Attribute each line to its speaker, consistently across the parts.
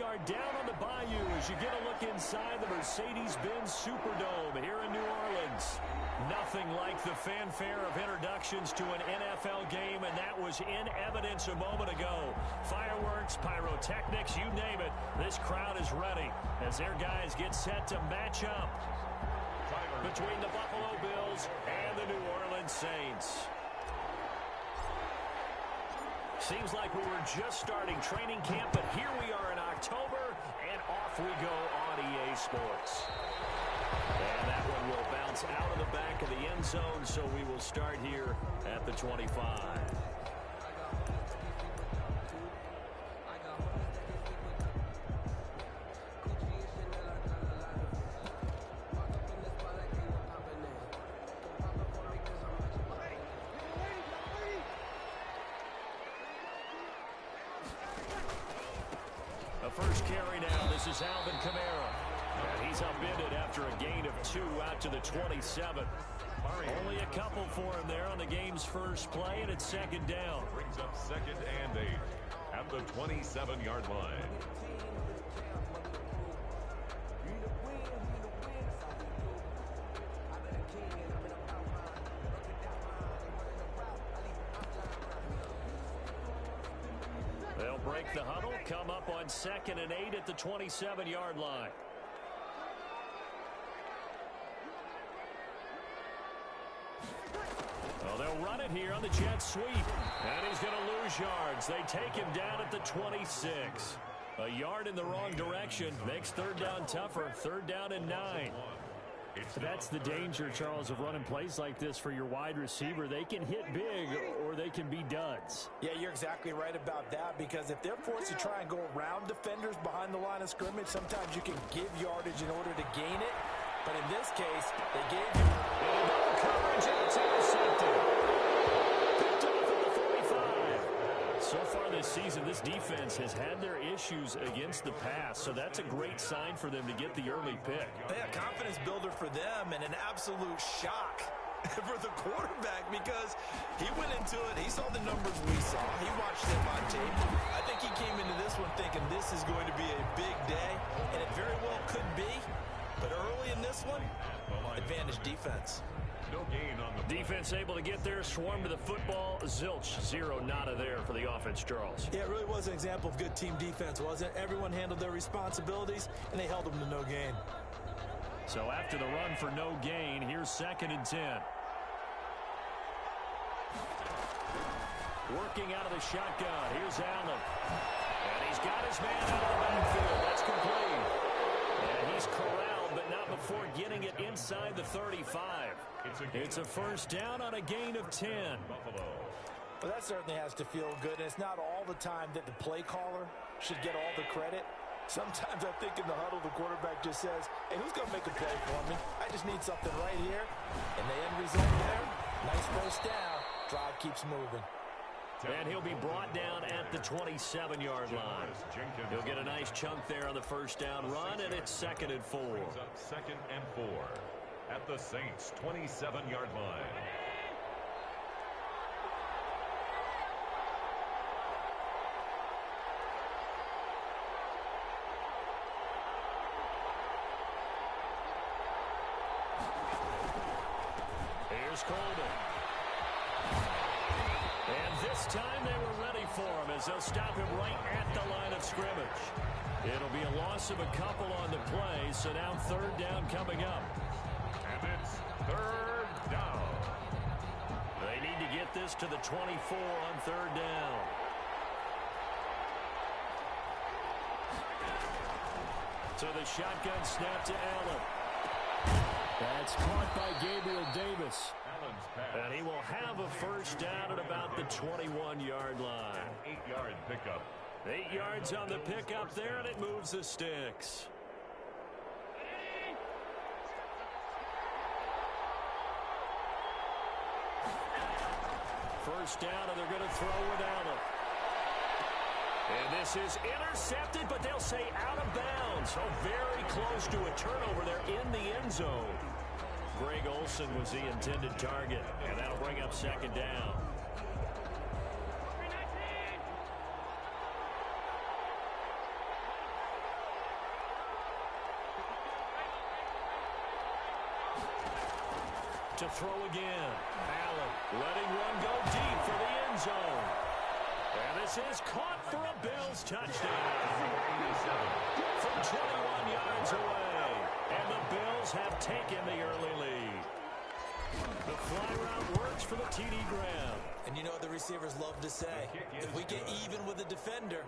Speaker 1: are down on the bayou as you get a look inside the Mercedes-Benz Superdome here in New Orleans. Nothing like the fanfare of introductions to an NFL game, and that was in evidence a moment ago. Fireworks, pyrotechnics, you name it. This crowd is ready as their guys get set to match up between the Buffalo Bills and the New Orleans Saints. Seems like we were just starting training camp, but here we are in October, and off we go on EA Sports. And that one will bounce out of the back of the end zone, so we will start here at the 25. A first carry now. This is Alvin Kamara. And he's upended after a gain of 2 out to the 27. Only a couple for him there on the game's first play, and it's second down.
Speaker 2: Brings up 2nd and 8 at the 27-yard line.
Speaker 1: They'll break the huddle, come up on 2nd and 8 at the 27-yard line. Well, they'll run it here on the jet sweep. And he's going to lose yards. They take him down at the 26. A yard in the wrong direction makes third down tougher. 3rd down and 9. That's the danger, Charles, of running plays like this for your wide receiver. They can hit big or they can be duds.
Speaker 3: Yeah, you're exactly right about that, because if they're forced to try and go around defenders behind the line of scrimmage, sometimes you can give yardage in order to gain it. But in this case, they gave him
Speaker 1: coverage, and it's intercepted. Picked off at the 45. So far this season, this defense has had their issues against the pass, so that's a great sign for them to get the early pick.
Speaker 3: Yeah, confidence builder for them, and an absolute shock for the quarterback, because he went into it, he saw the numbers we saw, he watched them on tape. I think he came into this one thinking this is going to be a big day, and it very well could be. But early in this one, advantage defense.
Speaker 2: No gain on the
Speaker 1: defense able to get there, swarm to the football. Zilch, 0 nada there for the offense, Charles.
Speaker 3: Yeah, it really was an example of good team defense, wasn't it? Everyone handled their responsibilities, and they held them to no gain.
Speaker 1: So after the run for no gain, here's 2nd and 10. Working out of the shotgun. Here's Allen. And he's got his man out of the backfield. That's complete. And he's corralled, but not before getting it inside the 35. It's a first down on a gain of 10.
Speaker 3: Well, that certainly has to feel good. And it's not all the time that the play caller should get all the credit. Sometimes I think in the huddle, the quarterback just says, hey, who's going to make a play for me? I just need something right here. And the end result there, nice first down. Drive keeps moving.
Speaker 1: And he'll be brought down at the 27-yard line. He'll get a nice chunk there on the first down run, and it's 2nd and 4.
Speaker 2: 2nd and 4 at the Saints' 27-yard line.
Speaker 1: Here's Coleman. And this time they were ready for him as they'll stop him right at the line of scrimmage. It'll be a loss of a couple on the play, so now 3rd down coming up.
Speaker 2: And it's 3rd down.
Speaker 1: They need to get this to the 24 on 3rd down. So the shotgun snap to Allen. That's caught by Gabriel Davis. And he will have a first down at about the 21-yard line.
Speaker 2: 8-yard pickup.
Speaker 1: 8 yards on the pickup there, and it moves the sticks. First down, and they're going to throw with Allen. And this is intercepted, but they'll say out of bounds. So very close to a turnover there in the end zone. Greg Olsen was the intended target, and that'll bring up 2nd down. To throw again. Allen letting one go deep for the end zone. And this is caught for a Bills touchdown. From 21 yards away. And the Bills have taken the early lead. The fly route works for the TD Graham.
Speaker 3: And you know what the receivers love to say? If we get even with the defender,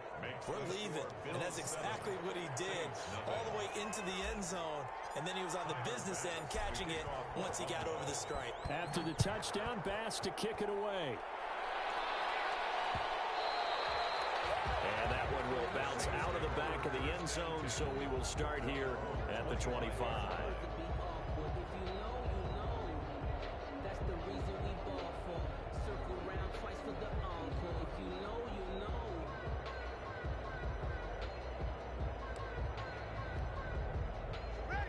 Speaker 3: we're leaving. And that's exactly what he did. All the way into the end zone. And then he was on the business end catching it once he got over the stripe.
Speaker 1: After the touchdown, Bass to kick it away. And that one will bounce out of the back of the end zone, so we will start here at the 25.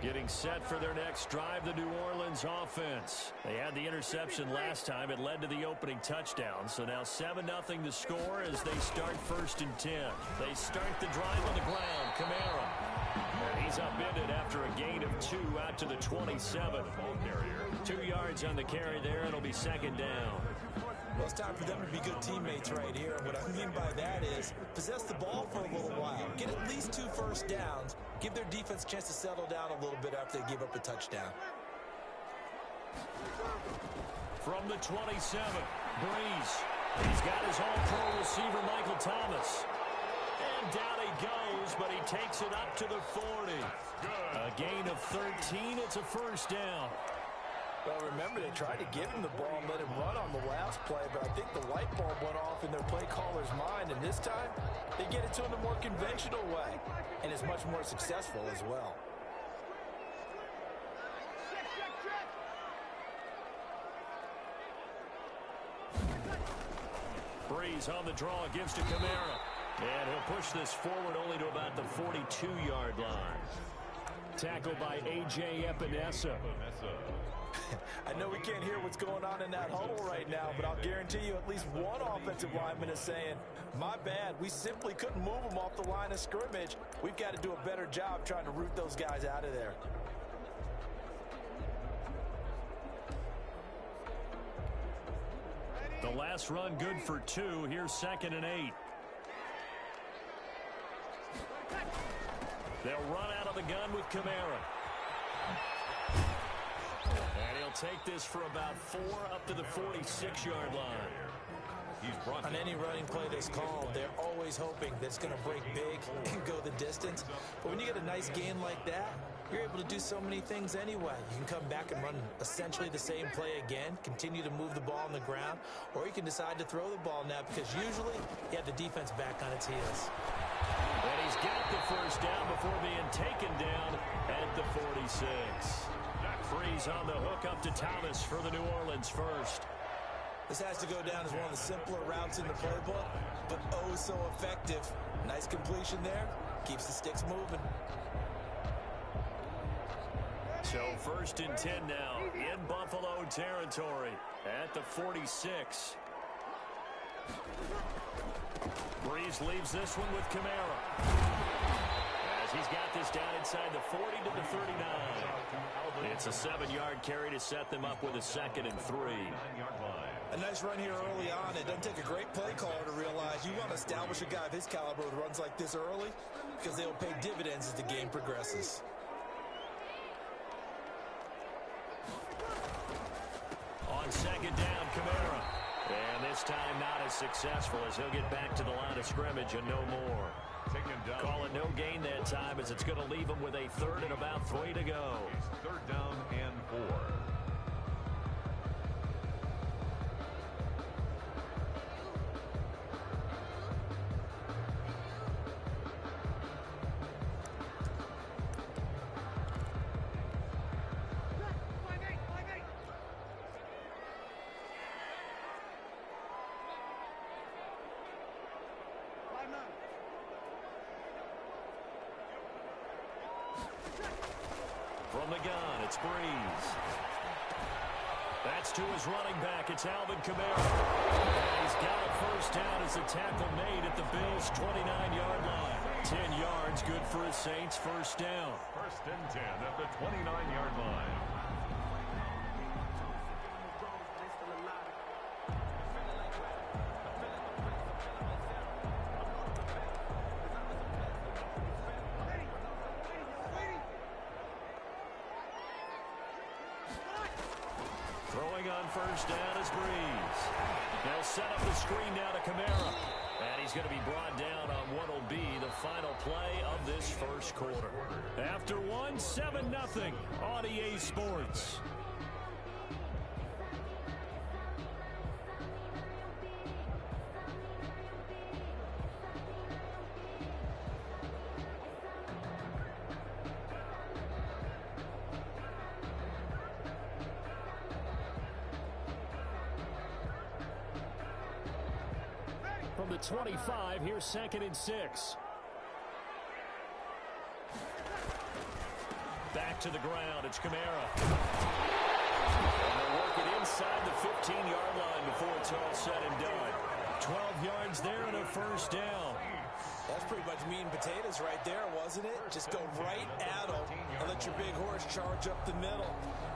Speaker 1: Getting set for their next drive, the New Orleans offense. They had the interception last time. It led to the opening touchdown. So now 7-0 to score as they start 1st and 10. They start the drive on the ground. Kamara. And he's upended after a gain of 2 out to the 27. 2 yards on the carry there. It'll be 2nd down.
Speaker 3: Well, it's time for them to be good teammates right here. And what I mean by that is possess the ball for a little while. Get at least 2 first downs. Give their defense a chance to settle down a little bit after they give up a touchdown.
Speaker 1: From the 27, Breeze. He's got his all-pro receiver, Michael Thomas. And down he goes, but he takes it up to the 40. A gain of 13. It's a 1st down.
Speaker 3: Well, remember, they tried to give him the ball and let him run on the last play, but I think the light bulb went off in their play caller's mind, and this time they get it to him the more conventional way, and it's much more successful as well.
Speaker 1: Breeze on the draw against a Kamara. And he'll push this forward only to about the 42-yard line. Tackled by A.J. Epinesa.
Speaker 3: I know we can't hear what's going on in that huddle right now, but I'll guarantee you at least one offensive lineman is saying, my bad, we simply couldn't move them off the line of scrimmage. We've got to do a better job trying to root those guys out of there.
Speaker 1: The last run good for 2. Here's 2nd and 8. They'll run out of the gun with Kamara. And he'll take this for about 4 up to the 46-yard line.
Speaker 3: On any running play that's called, they're always hoping that it's going to break big and go the distance. But when you get a nice gain like that, you're able to do so many things anyway. You can come back and run essentially the same play again, continue to move the ball on the ground, or you can decide to throw the ball now because usually you have the defense back on its heels.
Speaker 1: And he's got the 1st down before being taken down at the 46. Breeze on the hook up to Thomas for the New Orleans 1st.
Speaker 3: This has to go down as one of the simpler routes in the playbook, but oh so effective. Nice completion there. Keeps the sticks moving.
Speaker 1: So 1st and 10 now in Buffalo territory at the 46. Breeze leaves this one with Kamara. As he's got this down inside the 40 to the 39. It's a 7-yard carry to set them up with a 2nd and 3.
Speaker 3: A nice run here early on. It doesn't take a great play caller to realize you want to establish a guy of his caliber with runs like this early because they'll pay dividends as the game progresses.
Speaker 1: On 2nd down, Kamara. And this time not as successful as he'll get back to the line of scrimmage and no more. Call it no gain that time as it's going to leave him with a 3rd and about 3 to go.
Speaker 2: 3rd down and 4.
Speaker 1: From the gun, it's Breeze. That's to his running back. It's Alvin Kamara. And he's got a 1st down as the tackle made at the Bills' 29-yard line. 10 yards, good for his Saints. 1st down.
Speaker 2: 1st and 10 at the 29-yard line.
Speaker 1: first down is Breeze. They'll set up the screen now to Kamara. And he's going to be brought down on what will be the final play of this first quarter. After one, 7-0 on EA Sports. From the 25, here's 2nd and 6. Back to the ground, it's Kamara. And they'll work it inside the 15-yard line before it's all said and done. 12 yards there and a first down.
Speaker 3: That's pretty much meat and potatoes right there, wasn't it? Just go right at them and let your big horse charge up the middle.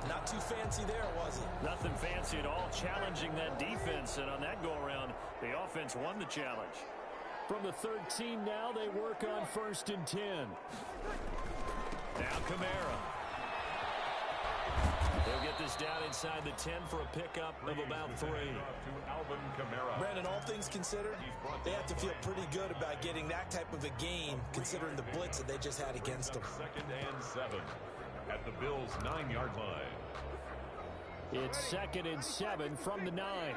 Speaker 3: Not too fancy there, was it?
Speaker 1: Nothing fancy at all, challenging that defense, and on that go-around, the offense won the challenge. From the 13 now, they work on 1st and 10. Now Kamara. They'll get this down inside the 10 for a pickup of about 3.
Speaker 3: Brandon, all things considered, they have to feel pretty good about getting that type of a gain, considering the blitz that they just had against them.
Speaker 2: 2nd and 7 at the Bills' 9-yard line.
Speaker 1: It's 2nd and 7 from the 9.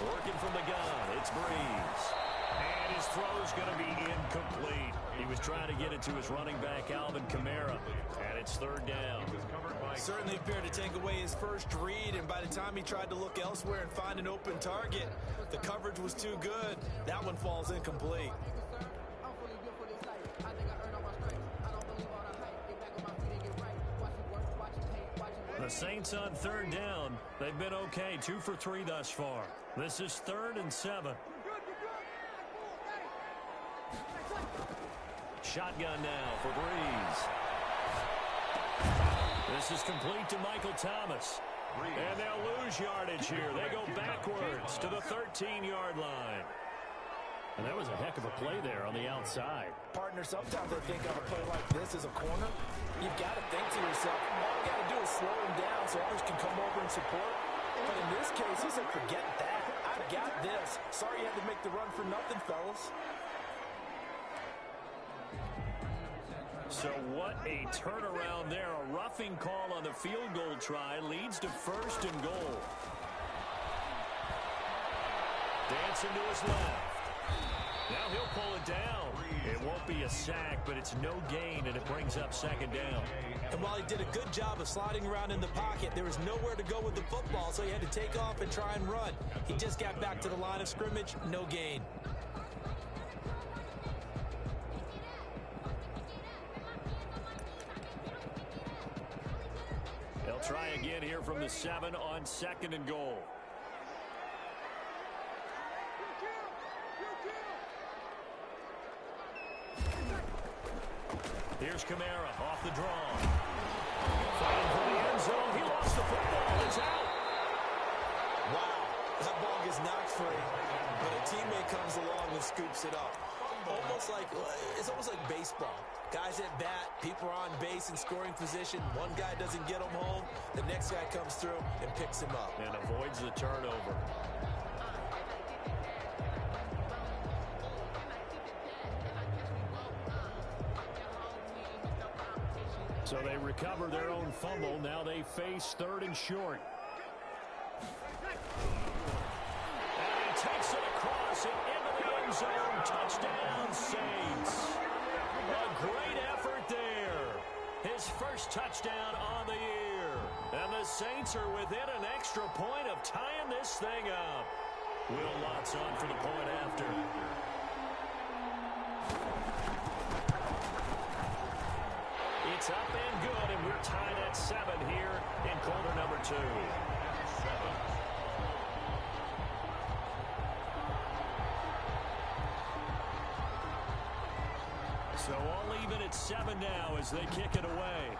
Speaker 1: Working from the gun, it's Breeze. And his throw's going to be incomplete. He was trying to get it to his running back, Alvin Kamara. And it's 3rd down.
Speaker 3: Certainly appeared to take away his first read, and by the time he tried to look elsewhere and find an open target, the coverage was too good. That one falls incomplete.
Speaker 1: The Saints on 3rd down. They've been okay, 2 for 3 thus far. This is 3rd and 7. Shotgun now for Breeze. This is complete to Michael Thomas. And they'll lose yardage here. They go backwards to the 13-yard line. And that was a heck of a play there on the outside.
Speaker 3: Partner, sometimes they think of a play like this as a corner. You've got to think to yourself, all you got to do is slow him down so others can come over and support. But in this case, he said, forget that. I've got this. Sorry you had to make the run for nothing, fellas.
Speaker 1: So what a turnaround there. A roughing call on the field goal try leads to 1st and goal. Dancing to his left. Now he'll pull it down. It won't be a sack, but it's no gain, and it brings up 2nd down.
Speaker 3: And while he did a good job of sliding around in the pocket, there was nowhere to go with the football, so he had to take off and try and run. He just got back to the line of scrimmage, no gain.
Speaker 1: They'll try again here from the 7 on 2nd and goal. Here's Kamara off the draw. Fighting for the end zone. He lost the football. It's out.
Speaker 3: Wow, that ball gets knocked free, but a teammate comes along and scoops it up. It's almost like baseball. Guys at bat, people are on base in scoring position. One guy doesn't get him home. The next guy comes through and picks him up.
Speaker 1: And avoids the turnover. So they recover their own fumble. Now they face 3rd and short. And he takes it across and into the end zone. Touchdown, Saints. A great effort there. His first touchdown on the year. And the Saints are within an extra point of tying this thing up. Will Lutz on for the point after. It's up and good, and we're tied at 7 here in quarter number 2. So all even at 7 now as they kick it away.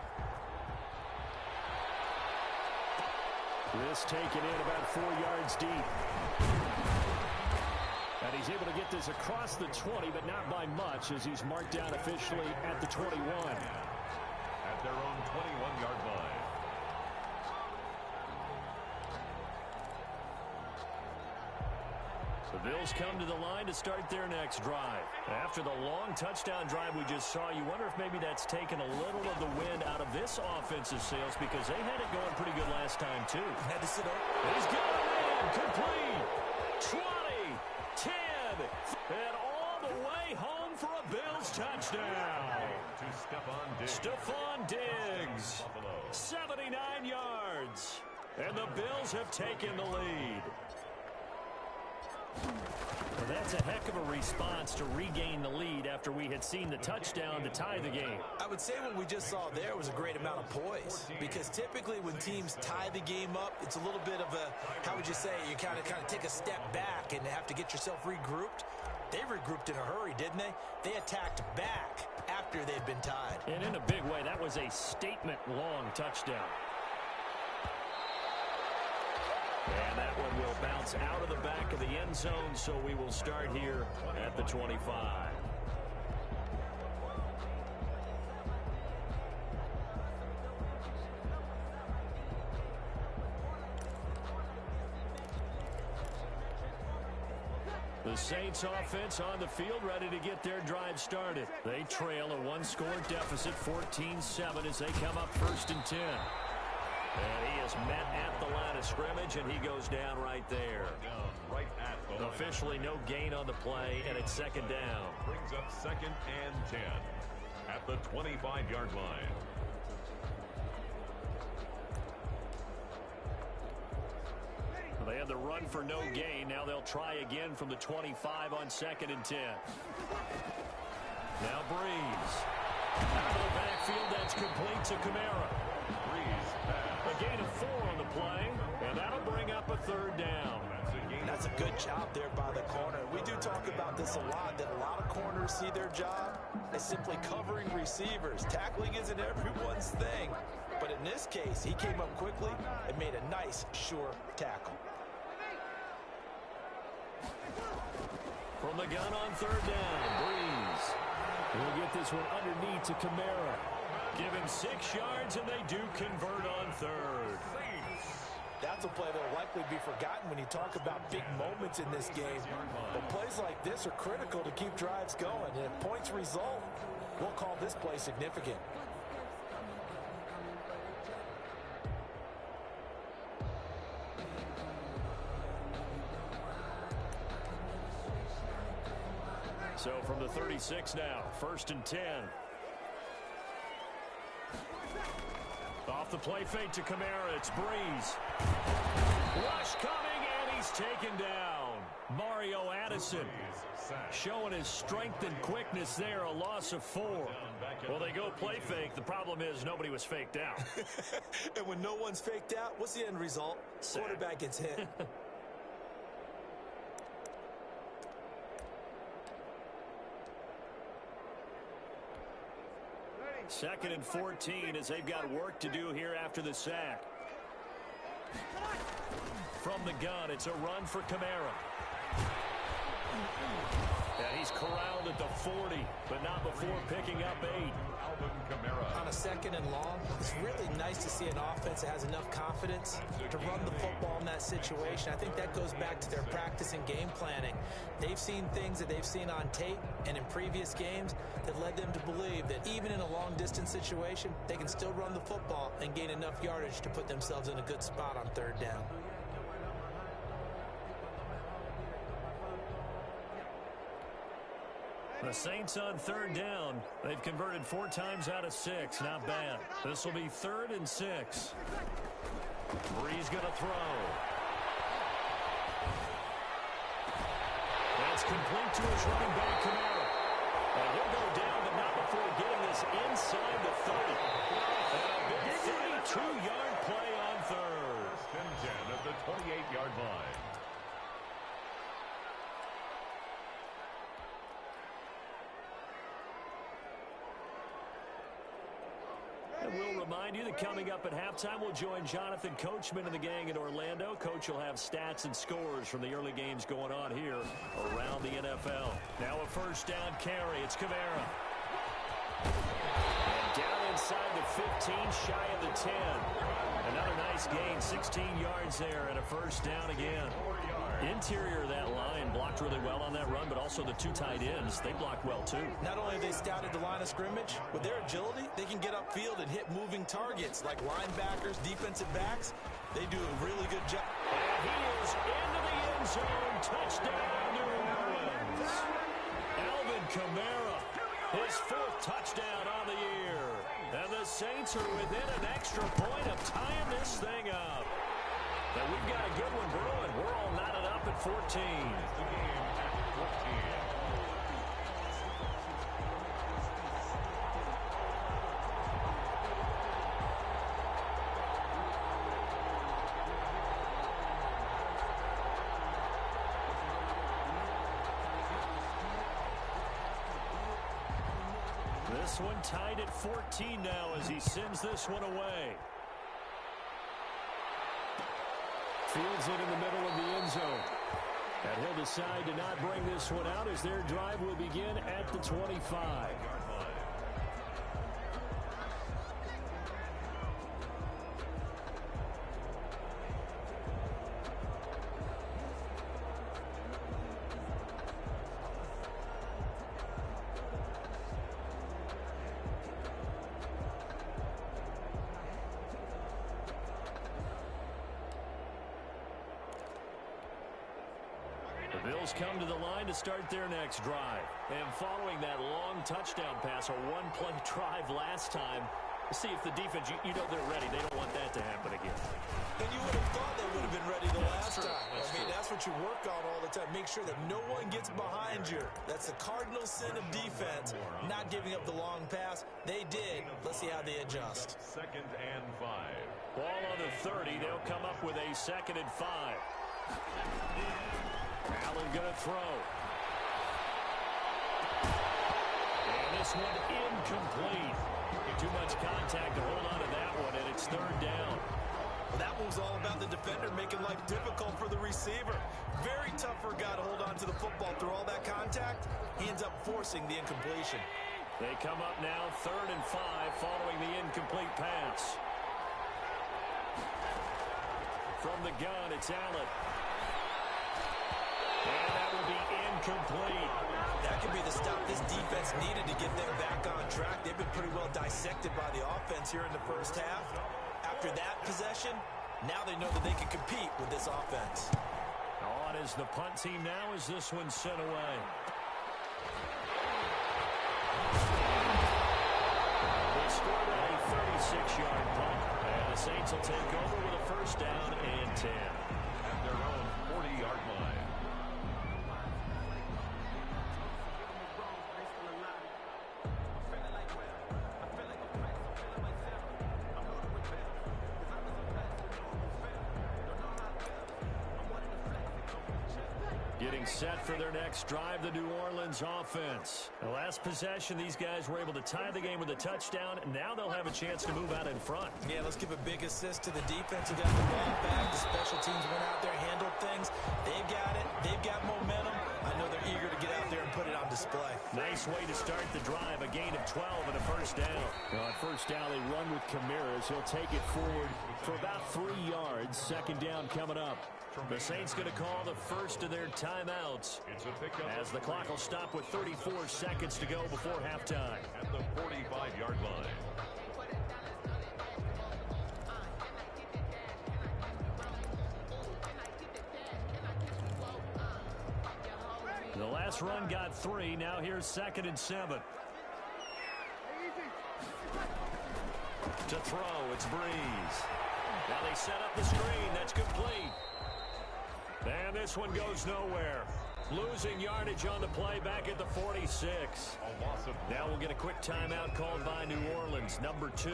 Speaker 1: This taken in about 4 yards deep. And he's able to get this across the 20, but not by much as he's marked down officially at the 21.
Speaker 2: At their own 21-yard line.
Speaker 1: The Bills come to the line to start their next drive. After the long touchdown drive we just saw, you wonder if maybe that's taken a little of the wind out of this offensive sails because they had it going pretty good last time, too.
Speaker 3: Had to sit up.
Speaker 1: He's got it in. Complete. 20, 10, and all the way home for a Bills touchdown.
Speaker 2: To Stephon Diggs.
Speaker 1: Stephon Diggs. 79 yards. And the Bills have taken the lead. Well, that's a heck of a response to regain the lead after we had seen the touchdown to tie the game.
Speaker 3: I would say what we just saw there was a great amount of poise, because typically when teams tie the game up, it's a little bit of a, how would you say, you kind of take a step back and have to get yourself regrouped. They regrouped in a hurry, didn't they? They attacked back after they'd been tied.
Speaker 1: And in a big way, that was a statement-long touchdown. And that one will bounce out of the back of the end zone, so we will start here at the 25. The Saints offense on the field ready to get their drive started. They trail a one-score deficit, 14-7, as they come up 1st and 10. And he is met at the line of scrimmage, and he goes down right there.
Speaker 2: Right at the
Speaker 1: Officially no gain on the play, and it's 2nd down.
Speaker 2: Brings up 2nd and 10 at the 25-yard line.
Speaker 1: They had the run for no gain. Now they'll try again from the 25 on 2nd and 10. Now Breeze. Out of the backfield, that's complete to Kamara. A gain of 4 on the play, and that'll bring up a 3rd down.
Speaker 3: That's a good job there by the corner. We do talk about this a lot, that a lot of corners see their job as simply covering receivers. Tackling isn't everyone's thing. But in this case, he came up quickly and made a nice, sure tackle.
Speaker 1: From the gun on 3rd down, Breeze. We'll get this one underneath to Kamara. Give him 6 yards, and they do convert on 3rd.
Speaker 3: That's a play that will likely be forgotten when you talk about big moments in this game. But plays like this are critical to keep drives going. And if points result, we'll call this play significant.
Speaker 1: So from the 36 now, 1st and 10. Off the play fake to Kamara, it's Breeze. Rush coming, and he's taken down. Mario Addison showing his strength and quickness there, a loss of 4. Well, they go play fake. The problem is nobody was faked out.
Speaker 3: And when no one's faked out, what's the end result? Quarterback gets hit.
Speaker 1: 2nd and 14 as they've got work to do here after the sack. From the gun, it's a run for Kamara. And he's corralled at the 40, but not before picking up 8.
Speaker 3: On a 2nd and long, it's really nice to see an offense that has enough confidence to run the football in that situation. I think that goes back to their practice and game planning. They've seen things that they've seen on tape and in previous games that led them to believe that even in a long-distance situation, they can still run the football and gain enough yardage to put themselves in a good spot on 3rd down.
Speaker 1: The Saints on 3rd down. They've converted 4 times out of 6. Not bad. This will be 3rd and 6. Breeze going to throw. That's complete to his running back, Kamara. And he'll go down, but not before getting this inside the 30. And a big 32-yard play on 3rd.
Speaker 2: 1st and 10 at the 28-yard line.
Speaker 1: And we'll remind you that coming up at halftime, we'll join Jonathan Coachman and the gang in Orlando. Coach will have stats and scores from the early games going on here around the NFL. Now a 1st down carry. It's Kamara. And down inside inside the 15, shy of the 10. Another nice gain, 16 yards there, and a first down again. Interior of that line blocked really well on that run, but also the two tight ends, they blocked well too.
Speaker 3: Not only have they scouted the line of scrimmage, with their agility, they can get upfield and hit moving targets like linebackers, defensive backs. They do a really good job.
Speaker 1: And he is into the end zone. Touchdown, New Orleans. Alvin Kamara, his 4th touchdown on the year. And the Saints are within an extra point of tying this thing up. And we've got a good one brewing. We're all knotted up at 14. This one tied at 14 now as he sends this one away. Fields it in the middle of the end zone. And he'll decide to not bring this one out as their drive will begin at the 25. The Bills come to the line to start their next drive. And following that long touchdown pass, a one-play drive last time, see if the defense, you know they're ready. They don't want that to happen again.
Speaker 3: And you would have thought they would have been ready the last time. That's what you work on all the time. Make sure that no one gets behind you. That's the cardinal sin of defense, not giving up the long pass. They did. Let's see how they adjust.
Speaker 2: 2nd and 5.
Speaker 1: Ball on the 30. They'll come up with a 2nd and 5. Allen going to throw. And this one incomplete. Too much contact to hold on to that one, and it's 3rd down.
Speaker 3: Well, that one was all about the defender making life difficult for the receiver. Very tough for a guy to hold on to the football through all that contact. He ends up forcing the incompletion.
Speaker 1: They come up now 3rd and 5 following the incomplete pass. From the gun, it's Allen. And that will be incomplete.
Speaker 3: That could be the stop this defense needed to get them back on track. They've been pretty well dissected by the offense here in the first half. After that possession, now they know that they can compete with this offense.
Speaker 1: On is the punt team now as this one's sent away. They scored on a 36-yard punt. And the Saints will take over with a 1st down and 10.
Speaker 2: At their own 40-yard line.
Speaker 1: Getting set for their next drive, the New Orleans offense. The last possession, these guys were able to tie the game with a touchdown. Now they'll have a chance to move out in front.
Speaker 3: Yeah, let's give a big assist to the defense who got the ball back. The special teams went out there, handled things. They've got it. They've got momentum. I know they're eager to get out there and put it on display.
Speaker 1: Nice way to start the drive. A gain of 12 and a 1st down. On 1st down, they run with Kamara as he'll take it forward for about 3 yards. 2nd down coming up. The Saints going to call the first of their timeouts as the clock will stop with 34 seconds to go before halftime.
Speaker 2: At the 45-yard line.
Speaker 1: The last run got 3. Now here's 2nd and 7. To throw, it's Breeze. Now they set up the screen. That's complete. And this one goes nowhere. Losing yardage on the play back at the 46. Now we'll get a quick timeout called by New Orleans, number 2,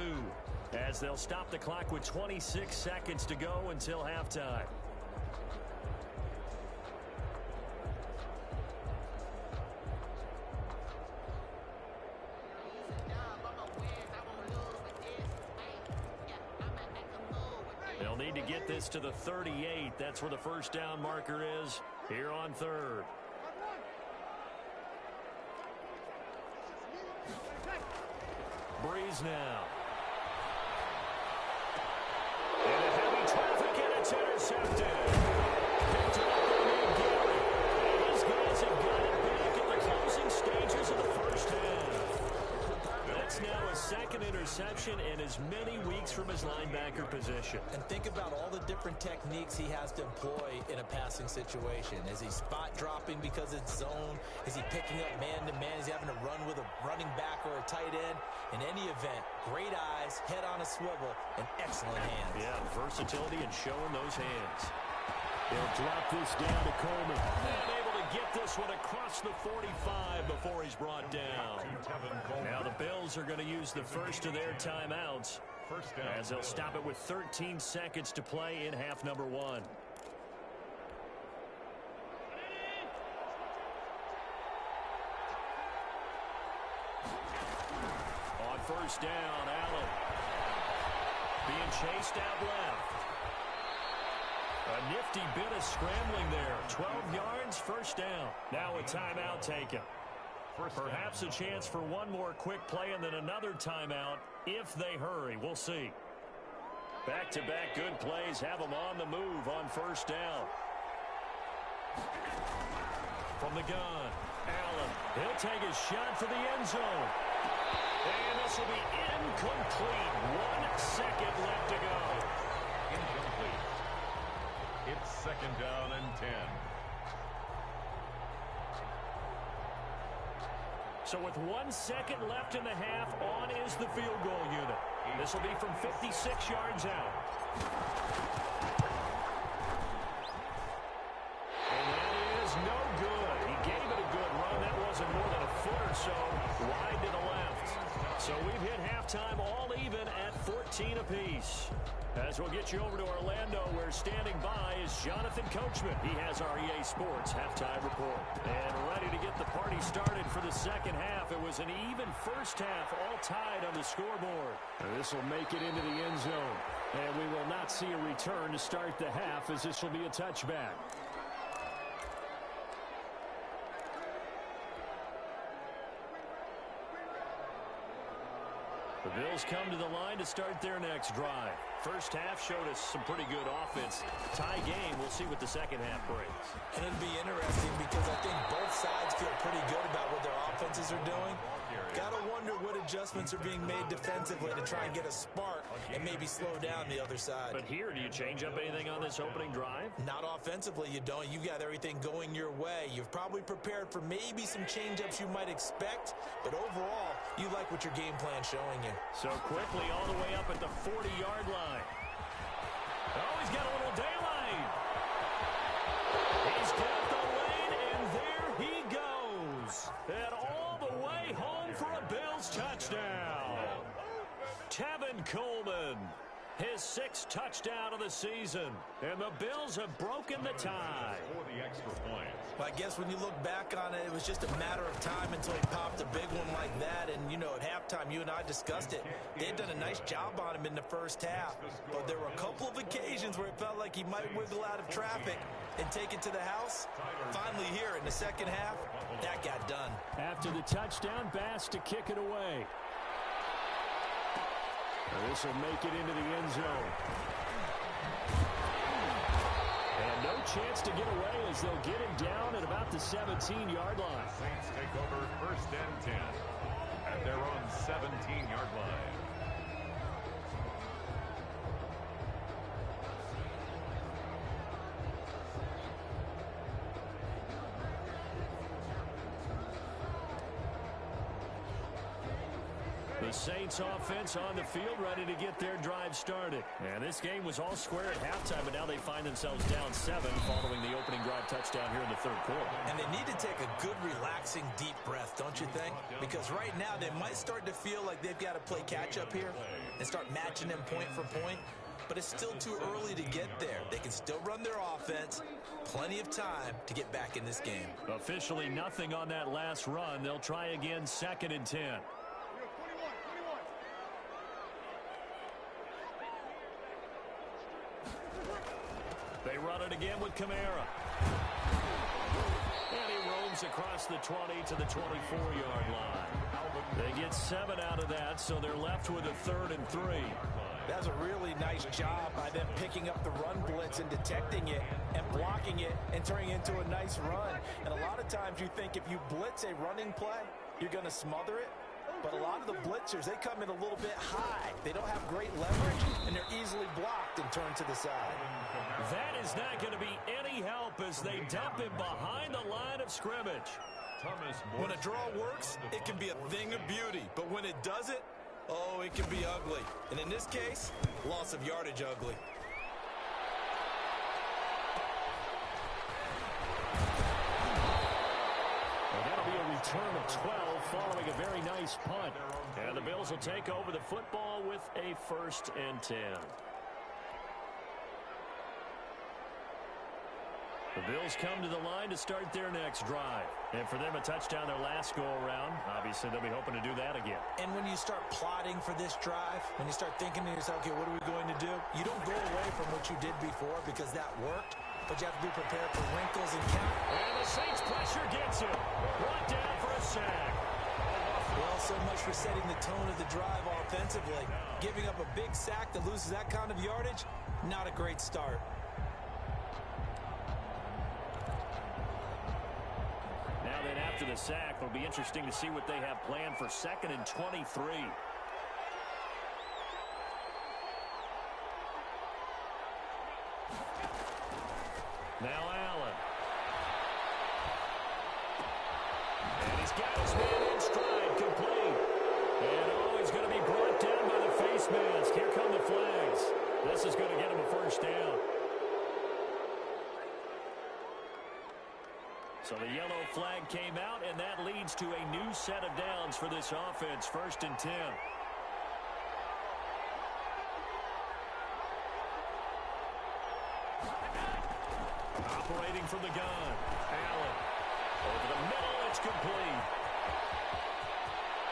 Speaker 1: as they'll stop the clock with 26 seconds to go until halftime. They'll need to get this to the 38. That's where the 1st down marker is here on 3rd. Breeze now. It's intercepted. Picked up by Nate Gary. And these guys have got it back in the closing stages of the first half. That's now a second interception and as many weeks from his linebacker position.
Speaker 3: And think about all the different techniques he has to employ in a passing situation. Is he spot dropping because it's zone? Is he picking up man-to-man? Is he having to run with a running back or a tight end? In any event, great eyes, head on a swivel, and excellent hands.
Speaker 1: Yeah, versatility and showing those hands. They'll drop this down to Coleman. And able to get this one across the 45 before he's brought down. Now the Bills are going to use the first of their timeouts as they'll stop it with 13 seconds to play in half number 1. On first down, Allen being chased out left. A nifty bit of scrambling there. 12 yards, first down. Now a timeout taken. Perhaps a chance for one more quick play and then another timeout if they hurry. We'll see. Back-to-back good plays have them on the move on first down. From the gun, Allen. He'll take his shot for the end zone. And this will be incomplete. 1 second left to go.
Speaker 2: Incomplete. It's second down and 10.
Speaker 1: So with 1 second left in the half, on is the field goal unit. This will be from 56 yards out. And that is no good. He gave it a good run. That wasn't more than a foot or so wide to the left. So we've hit halftime all even at 14 apiece. As we'll get you over to Orlando, where standing by is Jonathan Coachman. He has our EA Sports halftime report. And ready to get the party started for the second half. It was an even first half, all tied on the scoreboard. This will make it into the end zone. And we will not see a return to start the half, as this will be a touchback. The Bills come to the line to start their next drive. First half showed us some pretty good offense. Tie game. We'll see what the second half brings.
Speaker 3: And it'll be interesting because I think both sides feel pretty good about what their offenses are doing. Got to wonder what adjustments are being made defensively to try and get a spark and maybe slow down the other side.
Speaker 1: But here, do you change up anything on this opening drive?
Speaker 3: Not offensively, you don't. You've got everything going your way. You've probably prepared for maybe some change-ups you might expect, but overall, you like what your game plan's showing you.
Speaker 1: So quickly all the way up at the 40-yard line. Oh, he's got a little daylight. He's got the lane, and there he goes. And all the way home for a Bills touchdown. Tevin Coleman, his 6th touchdown of the season. And the Bills have broken the tie.
Speaker 2: For the extra point.
Speaker 3: Well, I guess when you look back on it, it was just a matter of time until he popped a big one like that. And, you know, at halftime, you and I discussed it. They had done a nice job on him in the first half. But there were a couple of occasions where it felt like he might wiggle out of traffic and take it to the house. Finally here in the second half, that got done.
Speaker 1: After the touchdown, Bass to kick it away. This will make it into the end zone. And no chance to get away as they'll get him down at about the 17-yard line.
Speaker 2: Saints take over first and 10 at their own 17-yard line.
Speaker 1: The Saints offense on the field, ready to get their drive started. And this game was all square at halftime, but now they find themselves down 7 following the opening drive touchdown here in the third quarter.
Speaker 3: And they need to take a good, relaxing, deep breath, don't you think? Because right now they might start to feel like they've got to play catch-up here and start matching them point for point. But it's still too early to get there. They can still run their offense. Plenty of time to get back in this game.
Speaker 1: Officially nothing on that last run. They'll try again, 2nd and 10. They run it again with Kamara. And he roams across the 20 to the 24-yard line. They get 7 out of that, so they're left with a 3rd and 3.
Speaker 3: That was a really nice job by them picking up the run blitz and detecting it and blocking it and turning it into a nice run. And a lot of times you think if you blitz a running play, you're going to smother it. But a lot of the blitzers, they come in a little bit high. They don't have great leverage, and they're easily blocked and turned to the side.
Speaker 1: That is not going to be any help as they dump him behind the line of scrimmage.
Speaker 3: When a draw works, it can be a thing of beauty. But when it doesn't, oh, it can be ugly. And in this case, loss of yardage ugly.
Speaker 1: Well, that'll be a return of 12 following a very nice punt. And the Bills will take over the football with a 1st and 10. The Bills come to the line to start their next drive. And for them, a touchdown their last go-around. Obviously, they'll be hoping to do that again.
Speaker 3: And when you start plotting for this drive, when you start thinking to yourself, okay, what are we going to do? You don't go away from what you did before because that worked, but you have to be prepared for wrinkles and count.
Speaker 1: And the Saints pressure gets him. Brought down for a sack.
Speaker 3: Well, so much for setting the tone of the drive offensively. Giving up a big sack that loses that kind of yardage, not a great start.
Speaker 1: Now then, after the sack, it'll be interesting to see what they have planned for 2nd and 23. Now Allen. And he's got his man in stride, complete. And oh, he's going to be brought down by the face mask. Here come the flags. This is going to get him a 1st down. So the yellow flag came out, and that leads to a new set of downs for this offense. 1st and 10. Operating from the gun. Allen. Over the middle, it's complete.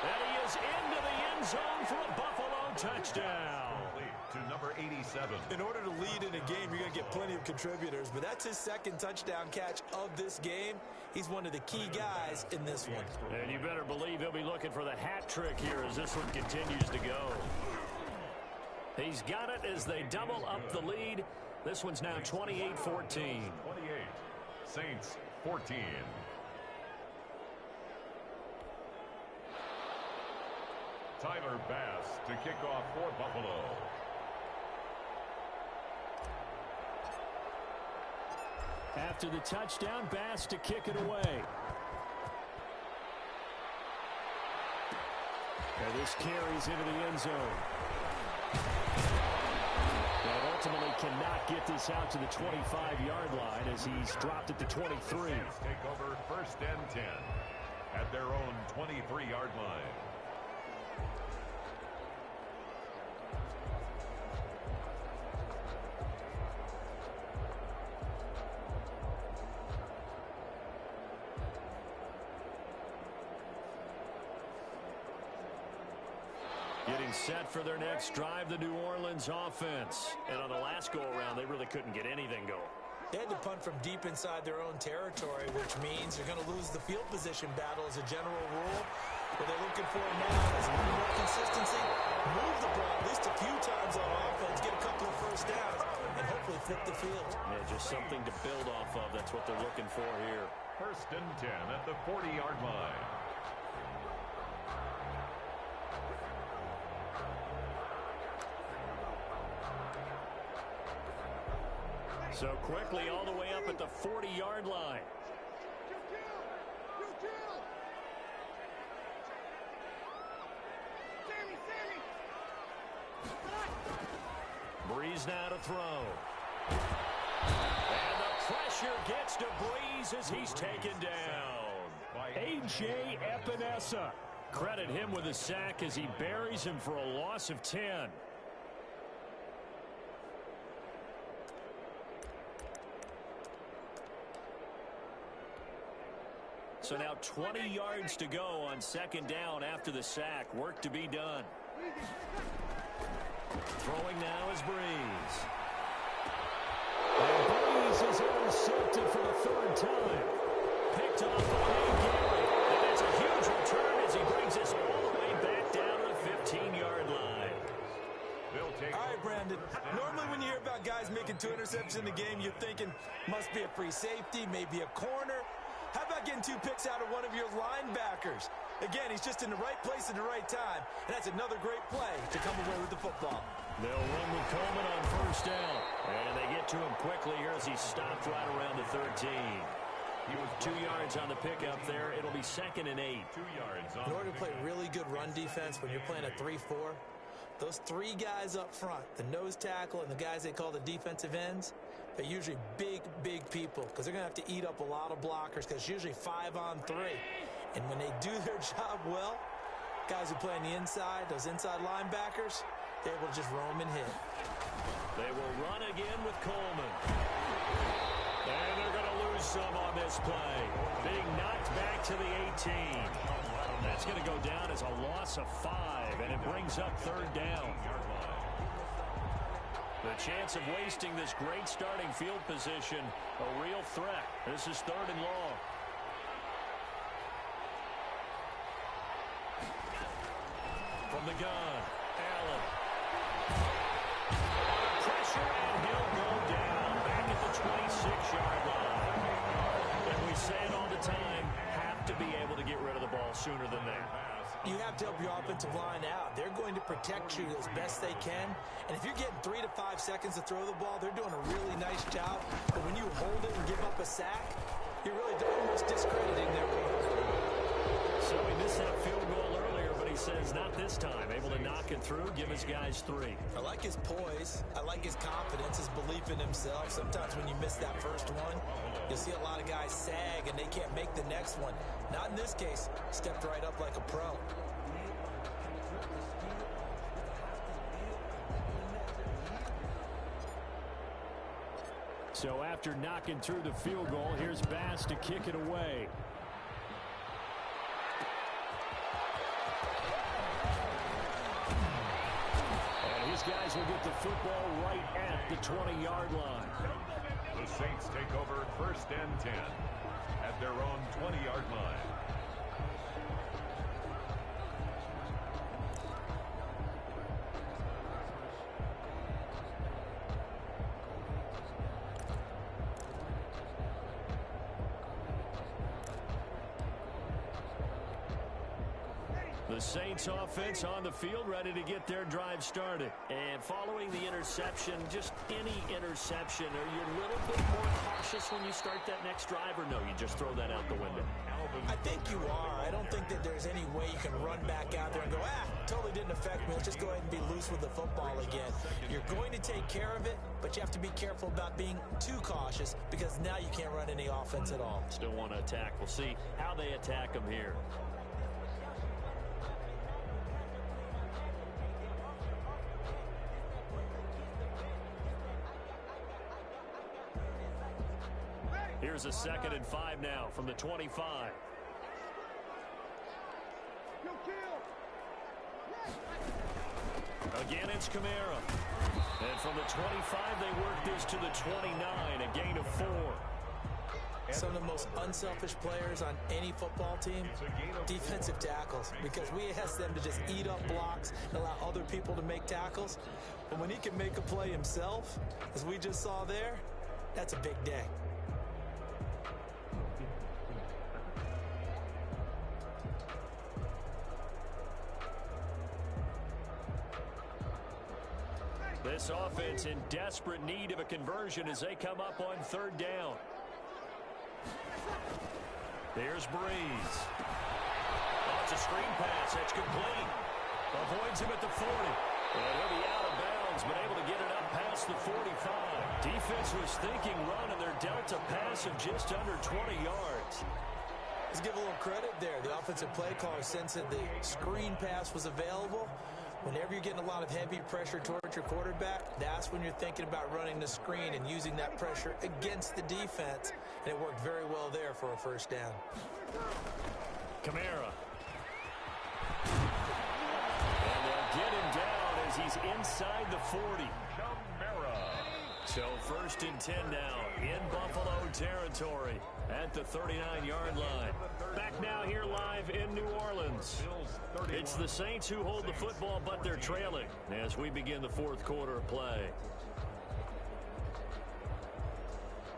Speaker 1: And he is into the end zone for a Buffalo touchdown.
Speaker 2: To number 87.
Speaker 3: In order to lead in a game, you're going to get plenty of contributors, but that's his 2nd touchdown catch of this game. He's one of the key guys in this one.
Speaker 1: And you better believe he'll be looking for the hat trick here as this one continues to go. He's got it as they double up the lead. This one's now 28-14.
Speaker 2: 28. Saints 14. Tyler Bass to kick off for Buffalo.
Speaker 1: After the touchdown, Bass to kick it away. And this carries into the end zone. And ultimately cannot get this out to the 25-yard line as he's dropped at the 23.
Speaker 2: Saints take over 1st and 10 at their own 23-yard line.
Speaker 1: Getting set for their next drive, the New Orleans offense. And on the last go-around, they really couldn't get anything going.
Speaker 3: They had to punt from deep inside their own territory, which means they're going to lose the field position battle as a general rule. What they're looking for now is a little more consistency, move the ball at least a few times on offense, get a couple of 1st downs, and hopefully flip the field.
Speaker 1: Yeah, just something to build off of. That's what they're looking for here.
Speaker 2: 1st and 10 at the 40-yard line.
Speaker 1: So quickly all the way up at the 40-yard line. Breeze now to throw. And the pressure gets to Breeze as he's taken down. A.J. Epinesa. Credit him with a sack as he buries him for a loss of 10. So now 20 yards to go on 2nd down after the sack. Work to be done. Throwing now is Breeze. And Breeze is intercepted for the 3rd time. Picked off by Gary. And it's a huge return as he brings us all the way back down to the 15-yard line.
Speaker 3: All right, thinking, must be a free safety, maybe a corner. How about getting 2 picks out of one of your linebackers? Again, he's just in the right place at the right time, and that's another great play to come away with the football.
Speaker 1: They'll run with Coleman on first down, and they get to him quickly here as he stopped right around the 13. He was 2 yards on the pickup there. It'll be 2nd and 8.
Speaker 2: 2 yards on.
Speaker 3: In order to play really good run defense when you're playing a 3-4, those 3 guys up front, the nose tackle and the guys they call the defensive ends, they're usually big, big people because they're going to have to eat up a lot of blockers because it's usually 5 on 3. And when they do their job well, guys who play on the inside, those inside linebackers, they're able to just roam and hit.
Speaker 1: They will run again with Coleman. And they're going to lose some on this play. Being knocked back to the 18. That's going to go down as a loss of 5, and it brings up 3rd down. The chance of wasting this great starting field position, a real threat. This is 3rd and long. From the gun, Allen. Pressure, and he'll go down back at the 26-yard line. And we say it all the time, have to be able to get rid of the ball sooner than that.
Speaker 3: You have to help your offensive line out. They're going to protect you as best they can. And if you're getting 3 to 5 seconds to throw the ball, they're doing a really nice job. But when you hold it and give up a sack, you're really almost discrediting their work.
Speaker 1: So he missed that field goal earlier, but he says not this time. Able to knock it through, give his guys 3.
Speaker 3: I like his poise. I like his confidence, his belief in himself. Sometimes when you miss that first one, you'll see a lot of guys sag and they can't make the next one. Not in this case. Stepped right up like a pro.
Speaker 1: So after knocking through the field goal, here's Bass to kick it away. And his guys will get the football right at the 20-yard line.
Speaker 2: The Saints take over 1st and 10 at their own 20-yard line.
Speaker 1: The Saints offense on the field, ready to get their drive started. And following the interception, just any interception, are you a little bit more cautious when you start that next drive, or no, you just throw that out the window?
Speaker 3: I think you are. I don't think that there's any way you can run back out there and go, totally didn't affect me. Let's just go ahead and be loose with the football again. You're going to take care of it, but you have to be careful about being too cautious because now you can't run any offense at all.
Speaker 1: Still want to attack. We'll see how they attack them here. Here's a 2nd and 5 now from the 25. Again, it's Kamara. And from the 25, they work this to the 29, a gain of 4.
Speaker 3: Some of the most unselfish players on any football team, defensive tackles, because we ask them to just eat up blocks and allow other people to make tackles. But when he can make a play himself, as we just saw there, that's a big day.
Speaker 1: This offense in desperate need of a conversion as they come up on 3rd down. There's Breeze. Oh, it's a screen pass. That's complete. Avoids him at the 40. And he'll be out of bounds, but able to get it up past the 45. Defense was thinking run, and they're dealt a pass of just under 20 yards.
Speaker 3: Let's give a little credit there. The offensive play caller sensed that the screen pass was available. Whenever you're getting a lot of heavy pressure towards your quarterback, that's when you're thinking about running the screen and using that pressure against the defense. And it worked very well there for a 1st down.
Speaker 1: Kamara. And they'll get him down as he's inside the 40.
Speaker 2: Kamara.
Speaker 1: So 1st and 10 now in Buffalo territory at the 39-yard line. Back now here live in New Orleans. It's the Saints who hold the football, but they're trailing as we begin the 4th quarter of play.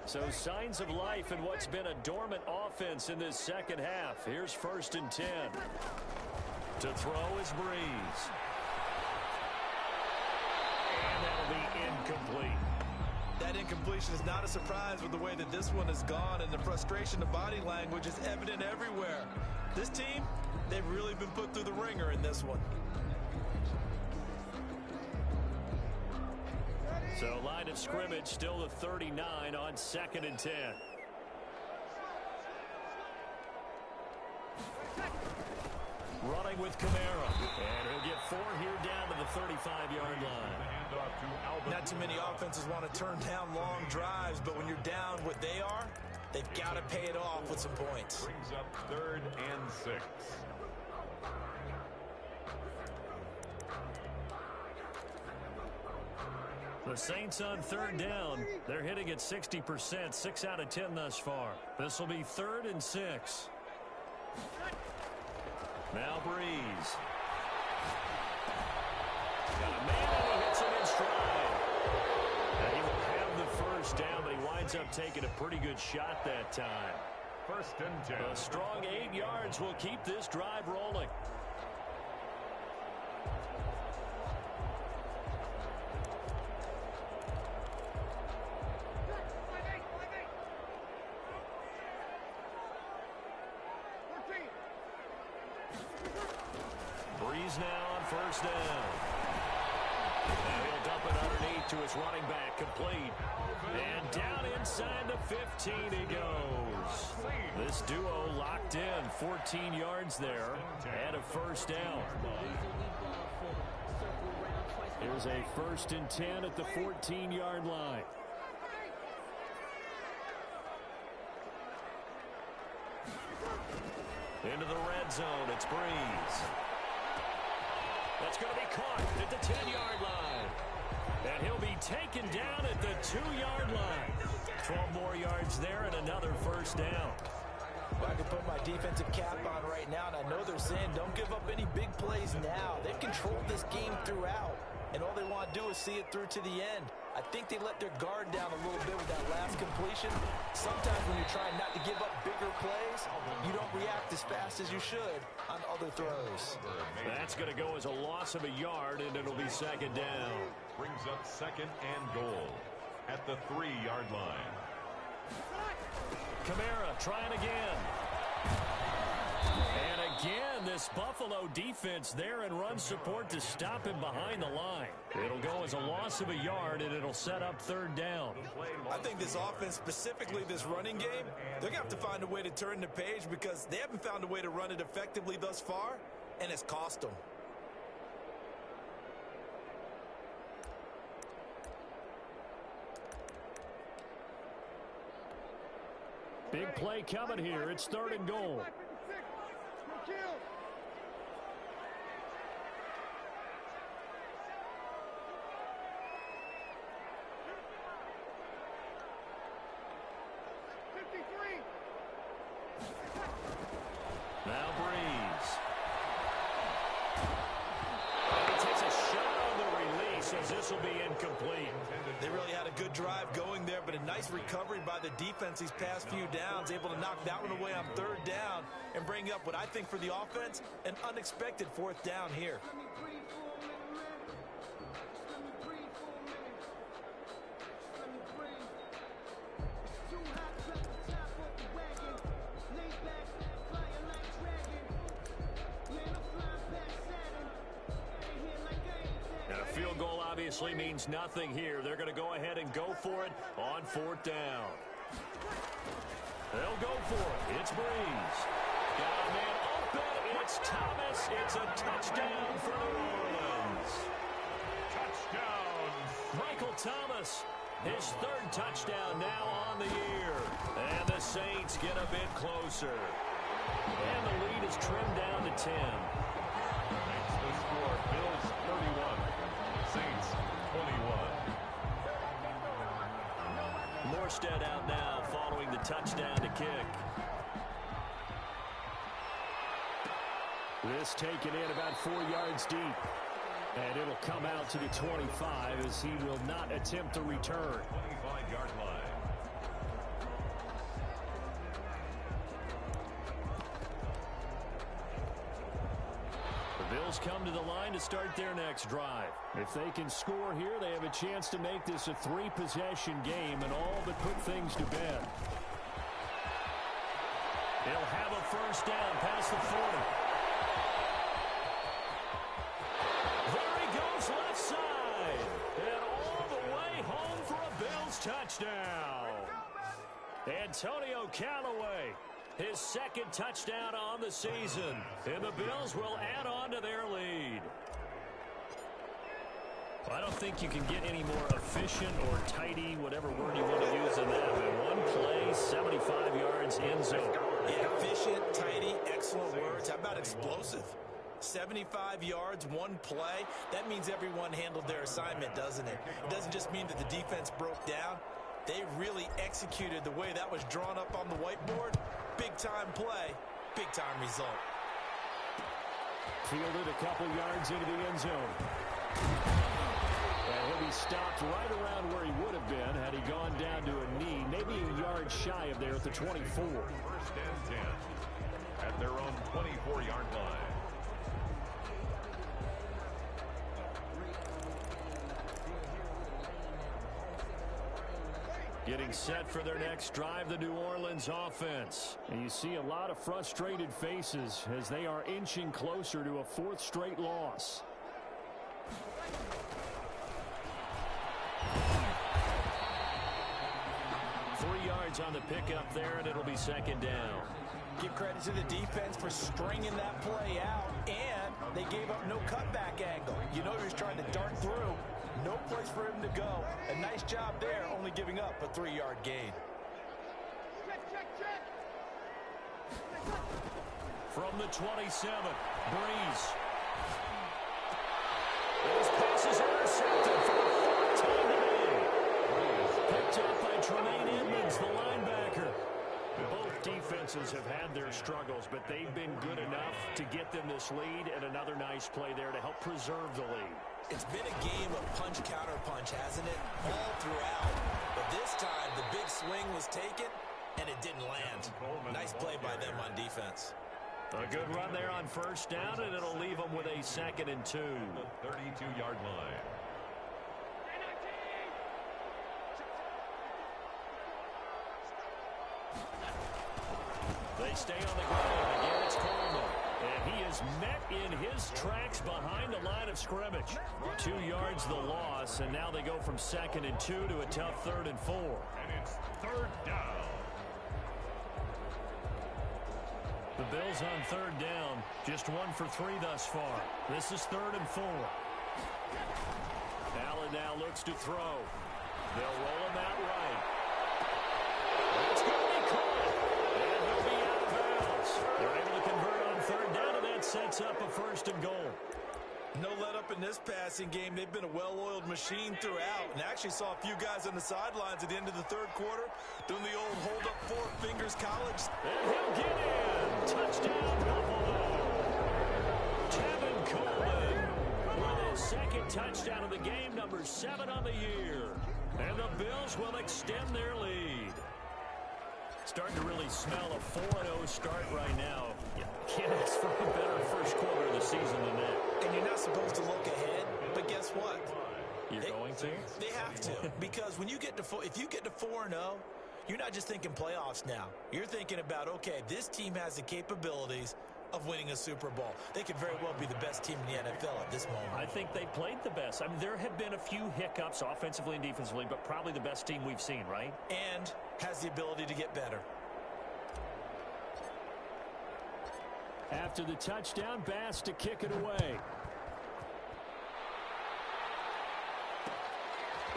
Speaker 1: So signs of life in what's been a dormant offense in this second half. Here's 1st and 10. To throw is Breeze. And that'll be incomplete.
Speaker 3: That incompletion is not a surprise with the way that this one has gone, and the frustration of body language is evident everywhere. This team, they've really been put through the ringer in this one.
Speaker 1: So line of scrimmage still the 39 on 2nd and 10. Running with Kamara. And he'll get 4 here down to the 35-yard line.
Speaker 3: Not too many offenses want to turn down long drives, but when you're down what they are, they've got to pay it off with some points.
Speaker 2: Brings up 3rd and 6.
Speaker 1: The Saints on 3rd down. They're hitting at 60%, 6 out of 10 thus far. This will be 3rd and 6. Now Breeze. Got a man and he hits him in stride. And he will have the 1st down, but he winds up taking a pretty good shot that time.
Speaker 2: 1st and 10.
Speaker 1: A strong 8 yards will keep this drive rolling. Breeze now on 1st down. And he'll dump it underneath to his running back, complete. And down inside the 15 he goes. This duo locked in, 14 yards there, and a 1st down. Here's a 1st and 10 at the 14-yard line. Into the red zone, it's Breeze. That's going to be caught at the 10-yard line. And he'll be taken down at the 2-yard line. 12 more yards there and another 1st down.
Speaker 3: Well, I can put my defensive cap on right now, and I know they're saying don't give up any big plays now. They've controlled this game throughout, and all they want to do is see it through to the end. I think they let their guard down a little bit with that last completion. Sometimes when you're trying not to give up bigger plays, you don't react as fast as you should on other throws.
Speaker 1: That's going to go as a loss of a yard, and it'll be 2nd down.
Speaker 2: Brings up 2nd and goal at the 3-yard line.
Speaker 1: Kamara trying again. And again, this Buffalo defense there in run support to stop him behind the line. It'll go as a loss of a yard, and it'll set up 3rd down.
Speaker 3: I think this offense, specifically this running game, they're going to have to find a way to turn the page because they haven't found a way to run it effectively thus far, and it's cost them.
Speaker 1: Big play coming here. It's 3rd and goal. Now Breeze. And he takes a shot on the release as this will be incomplete.
Speaker 3: They really had a good drive going there, but a nice recovery by the defense these past few downs, able to knock that one away on 3rd down and bring up what I think for the offense, an unexpected 4th down here.
Speaker 1: And a field goal obviously means nothing here. They're going to go ahead and go for it on 4th down. They'll go for it. It's Breeze. Got a man open. It's Thomas. It's a touchdown for New Orleans.
Speaker 2: Touchdown.
Speaker 1: Michael Thomas, his 3rd touchdown now on the year. And the Saints get a bit closer. And the lead is trimmed down to 10.
Speaker 2: Makes the score. Bills 31. Saints 21.
Speaker 1: Morstead out now following the touchdown to kick. This taken in about 4 yards deep. And it'll come out to the 25 as he will not attempt to return.
Speaker 2: 25-yard line.
Speaker 1: Bills come to the line to start their next drive. If they can score here, they have a chance to make this a 3-possession game and all but put things to bed. They'll have a first down past the 40. There he goes left side. And all the way home for a Bills touchdown. Antonio Callaway, his second touchdown on the season. And the Bills will add on to their lead. Well, I don't think you can get any more efficient or tidy, whatever word you want to use in that. In one play, 75 yards end zone.
Speaker 3: Yeah, efficient, tidy, excellent words. How about explosive? 75 yards, one play. That means everyone handled their assignment, doesn't it? It doesn't just mean that the defense broke down. They really executed the way that was drawn up on the whiteboard. Big-time play, big-time result.
Speaker 1: Fielded a couple yards into the end zone. And he'll be stopped right around where he would have been had he gone down to a knee, maybe a yard shy of there at the 24.
Speaker 2: First and 10 at their own 24-yard line.
Speaker 1: Getting set for their next drive, the New Orleans offense. And you see a lot of frustrated faces as they are inching closer to a 4th straight loss. On the pickup there, and it'll be second down.
Speaker 3: Give credit to the defense for stringing that play out, and they gave up no cutback angle. You know he was trying to dart through. No place for him to go. A nice job there, only giving up a 3-yard gain.
Speaker 1: From the 27, Breeze. Those passes intercepted for the 4th time today. Picked up by Tremaine Edmonds, the linebacker. Both defenses have had their struggles, but they've been good enough to get them this lead, and another nice play there to help preserve the lead.
Speaker 3: It's been a game of punch-counter-punch, hasn't it? All throughout. But this time, the big swing was taken, and it didn't land. Nice play by them on defense.
Speaker 1: A good run there on first down, and it'll leave them with a 2nd and 2.
Speaker 2: The 32-yard line.
Speaker 1: They stay on the ground. Again, it's Coleman. And he is met in his tracks behind the line of scrimmage. 2 yards the loss, and now they go from 2nd and 2 to a tough 3rd and 4.
Speaker 2: And it's 3rd down.
Speaker 1: The Bills on 3rd down, just 1 for 3 thus far. This is 3rd and 4. Allen now looks to throw. They'll roll him out right. It's going to be caught. And he'll be out of bounds. They're able to convert on 3rd down, and that sets up a 1st and goal.
Speaker 3: No let up in this passing game. They've been a well-oiled machine throughout. And actually saw a few guys on the sidelines at the end of the 3rd quarter doing the old hold-up 4 fingers college.
Speaker 1: And he'll get in. Touchdown, Buffalo. Tevin Coleman with his 2nd touchdown of the game, number 7 on the year. And the Bills will extend their lead. Starting to really smell a 4-0 start right now. You can't ask for a better first quarter of the season than that.
Speaker 3: And you're not supposed to look ahead, but guess what?
Speaker 1: You're going to?
Speaker 3: They have to, because when you get to if you get to 4-0, you're not just thinking playoffs now. You're thinking about, okay, this team has the capabilities of winning a Super Bowl. They could very well be the best team in the NFL at this moment.
Speaker 1: I think they played the best. I mean, there have been a few hiccups offensively and defensively, but probably the best team we've seen, right?
Speaker 3: And has the ability to get better.
Speaker 1: After the touchdown, Bass to kick it away.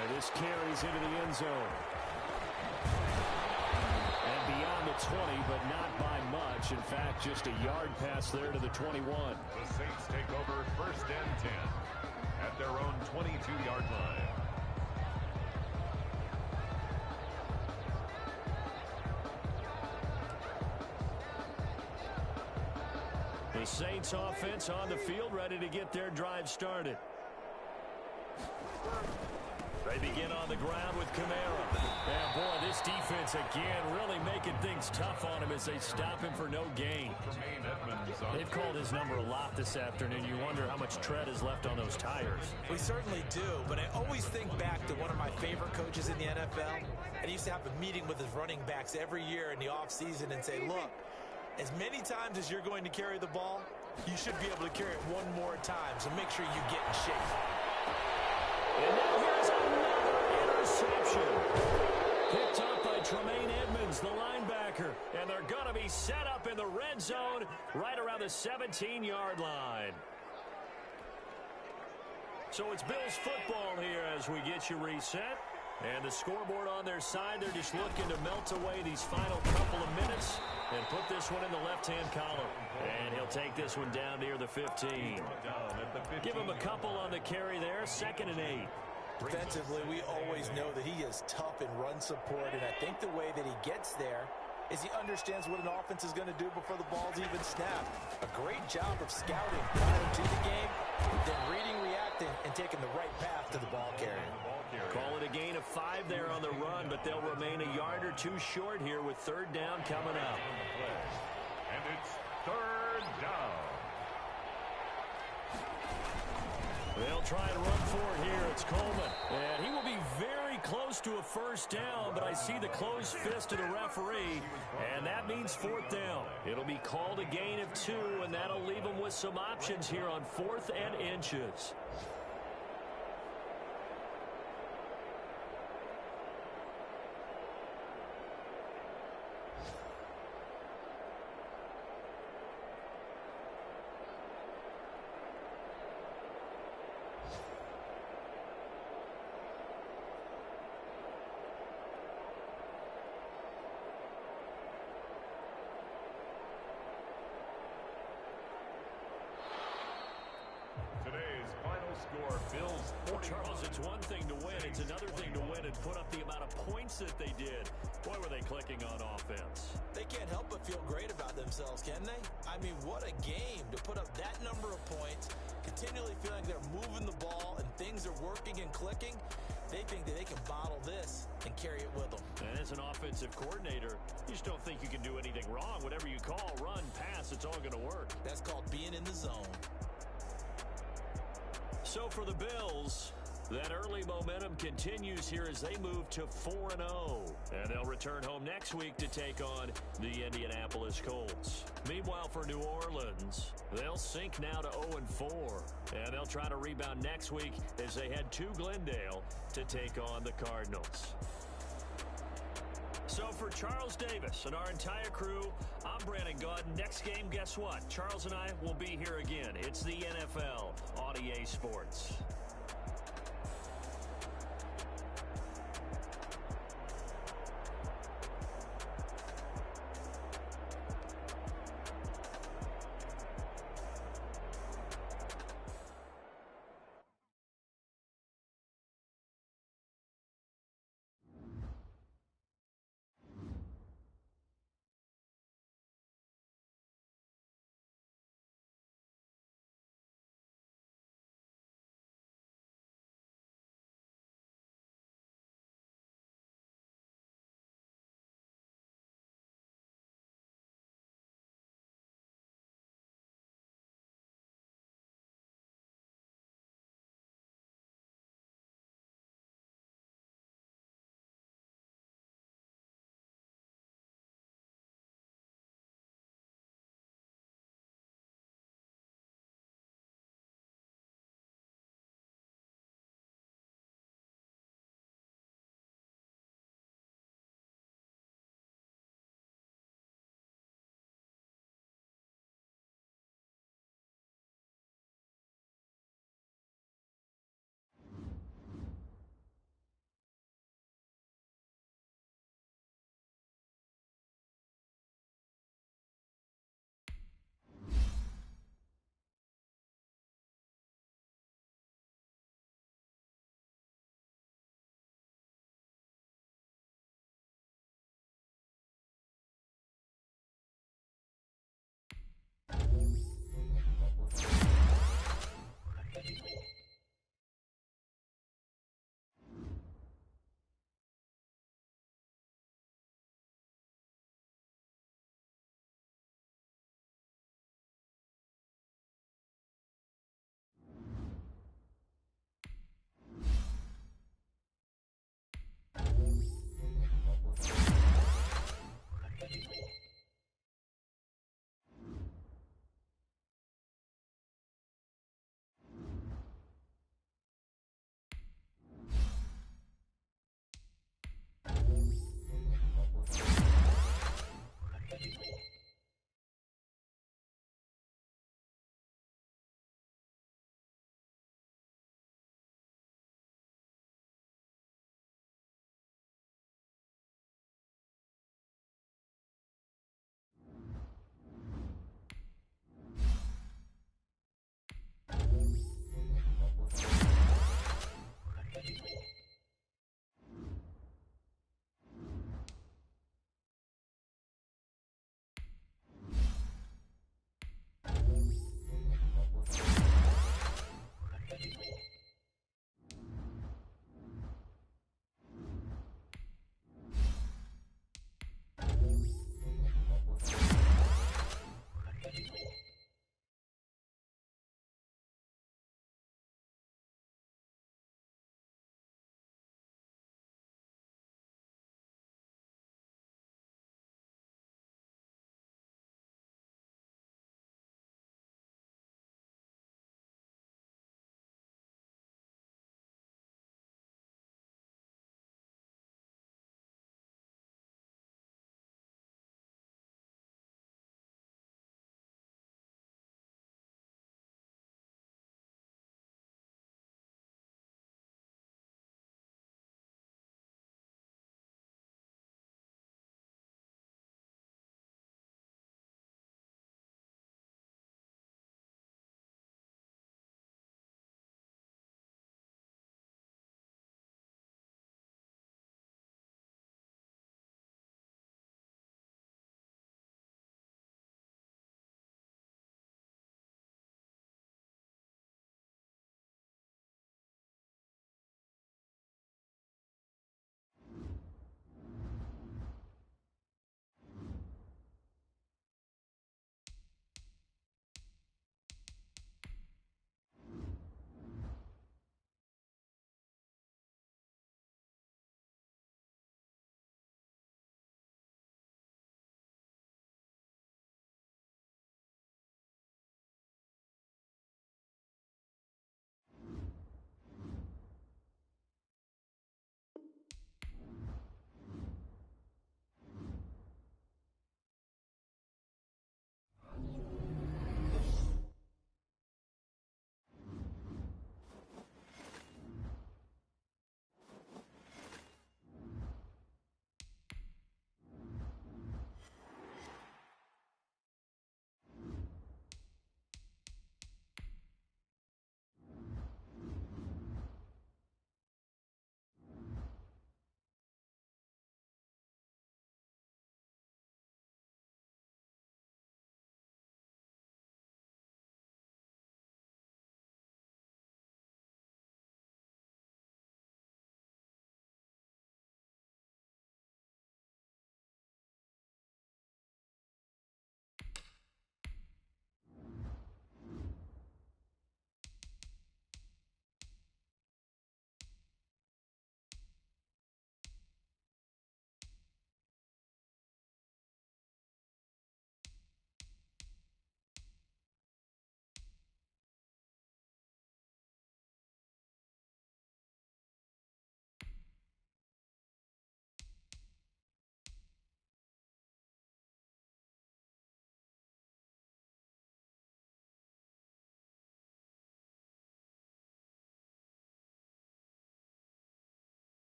Speaker 1: And this carries into the end zone. And beyond the 20, but not by much. In fact, just a yard pass there to the 21.
Speaker 2: The Saints take over 1st and 10 at their own 22-yard line.
Speaker 1: The Saints offense on the field, ready to get their drive started. They They begin on the ground with Kamara. And, boy, this defense, again, really making things tough on him as they stop him for no gain. They've called his number a lot this afternoon. You wonder how much tread is left on those tires.
Speaker 3: We certainly do, but I always think back to one of my favorite coaches in the NFL. And he used to have a meeting with his running backs every year in the offseason and say, look, as many times as you're going to carry the ball, you should be able to carry it one more time, so make sure you get in shape.
Speaker 1: And now here's another interception. Picked up by Tremaine Edmonds, the linebacker. And they're going to be set up in the red zone right around the 17-yard line. So it's Bills football here as we get you reset. And the scoreboard on their side, they're just looking to melt away these final couple of minutes and put this one in the left-hand column. And he'll take this one down near the 15. Give him a couple on the carry there, 2nd and 8.
Speaker 3: Defensively, we always know that he is tough in run support, and I think the way that he gets there is he understands what an offense is going to do before the ball's even snapped. A great job of scouting prior to the game, then reading, reacting, and taking the right path to the ball carrier.
Speaker 1: Call it a gain of 5 there on the run, but they'll remain a yard or two short here with 3rd down coming up.
Speaker 2: And it's 3rd down.
Speaker 1: They'll try and run for it here. It's Coleman. And he will be very close to a 1st down, but I see the closed fist of the referee, and that means 4th down. It'll be called a gain of 2, and that'll leave them with some options here on 4th and inches.
Speaker 2: Bills.
Speaker 1: Well, Charles, it's one thing to win. It's another thing to win and put up the amount of points that they did. Boy, were they clicking on offense.
Speaker 3: They can't help but feel great about themselves, can they? I mean, what a game to put up that number of points, continually feeling they're moving the ball and things are working and clicking. They think that they can bottle this and carry it with them.
Speaker 1: And as an offensive coordinator, you just don't think you can do anything wrong. Whatever you call, run, pass, it's all going to work.
Speaker 3: That's called being in the zone.
Speaker 1: So for the Bills, that early momentum continues here as they move to 4-0. And they'll return home next week to take on the Indianapolis Colts. Meanwhile, for New Orleans, they'll sink now to 0-4. And they'll try to rebound next week as they head to Glendale to take on the Cardinals. So for Charles Davis and our entire crew, I'm Brandon Gaudin. Next game, guess what? Charles and I will be here again. It's the NFL on EA Sports.